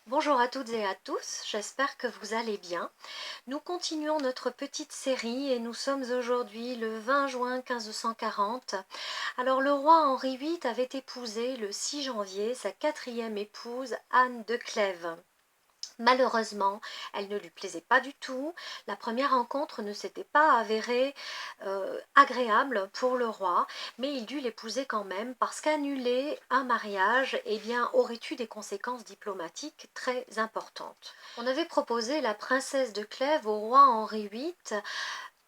Bonjour à toutes et à tous, j'espère que vous allez bien. Nous continuons notre petite série et nous sommes aujourd'hui le 20 juin 1540. Alors le roi Henri VIII avait épousé le 6 janvier sa quatrième épouse Anne de Clèves. Malheureusement, elle ne lui plaisait pas du tout. La première rencontre ne s'était pas avérée agréable pour le roi, mais il dut l'épouser quand même parce qu'annuler un mariage aurait eu des conséquences diplomatiques très importantes. On avait proposé la princesse de Clèves au roi Henri VIII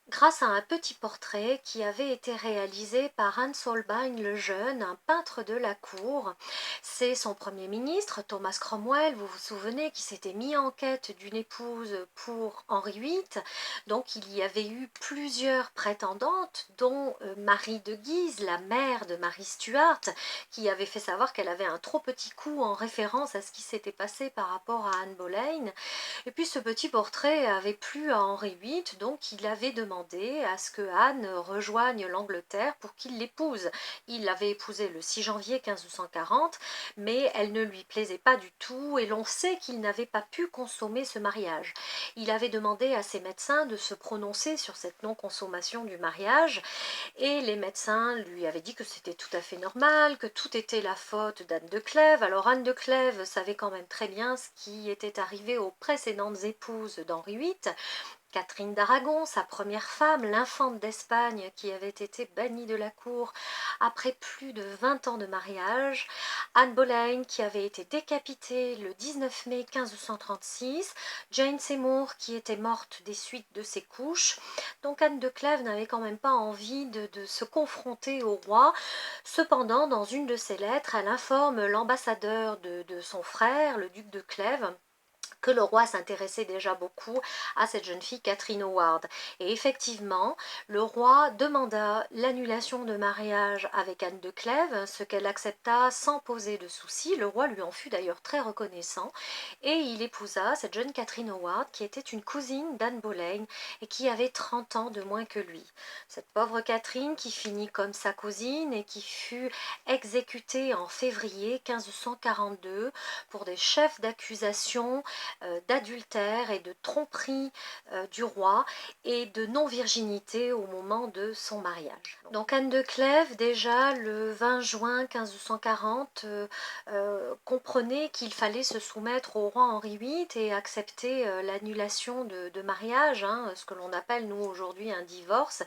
grâce à un petit portrait qui avait été réalisé par Hans Holbein le Jeune, un peintre de la cour. C'est son premier ministre, Thomas Cromwell, vous vous souvenez, qui s'était mis en quête d'une épouse pour Henri VIII. Donc il y avait eu plusieurs prétendantes, dont Marie de Guise, la mère de Marie Stuart, qui avait fait savoir qu'elle avait un trop petit cou en référence à ce qui s'était passé par rapport à Anne Boleyn. Et puis ce petit portrait avait plu à Henri VIII, donc il avait demandé à ce que Anne rejoigne l'Angleterre pour qu'il l'épouse. Il l'avait épousée le 6 janvier 1540, mais elle ne lui plaisait pas du tout et l'on sait qu'il n'avait pas pu consommer ce mariage. Il avait demandé à ses médecins de se prononcer sur cette non-consommation du mariage et les médecins lui avaient dit que c'était tout à fait normal, que tout était la faute d'Anne de Clèves. Alors Anne de Clèves savait quand même très bien ce qui était arrivé aux précédentes épouses d'Henri VIII, Catherine d'Aragon, sa première femme, l'infante d'Espagne qui avait été bannie de la cour après plus de 20 ans de mariage, Anne Boleyn qui avait été décapitée le 19 mai 1536, Jane Seymour qui était morte des suites de ses couches. Donc Anne de Clèves n'avait quand même pas envie de se confronter au roi. Cependant, dans une de ses lettres, elle informe l'ambassadeur de son frère, le duc de Clèves, que le roi s'intéressait déjà beaucoup à cette jeune fille Catherine Howard. Et effectivement, le roi demanda l'annulation de mariage avec Anne de Clèves, ce qu'elle accepta sans poser de soucis. Le roi lui en fut d'ailleurs très reconnaissant et il épousa cette jeune Catherine Howard qui était une cousine d'Anne Boleyn et qui avait 30 ans de moins que lui. Cette pauvre Catherine qui finit comme sa cousine et qui fut exécutée en février 1542 pour des chefs d'accusation d'adultère et de tromperie du roi et de non-virginité au moment de son mariage. Donc Anne de Clèves, déjà le 20 juin 1540, comprenait qu'il fallait se soumettre au roi Henri VIII et accepter l'annulation de mariage, hein, ce que l'on appelle nous aujourd'hui un divorce.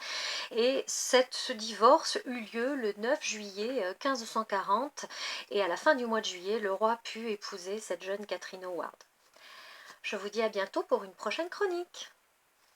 Et ce divorce eut lieu le 9 juillet 1540 et à la fin du mois de juillet, le roi put épouser cette jeune Catherine Howard. Je vous dis à bientôt pour une prochaine chronique.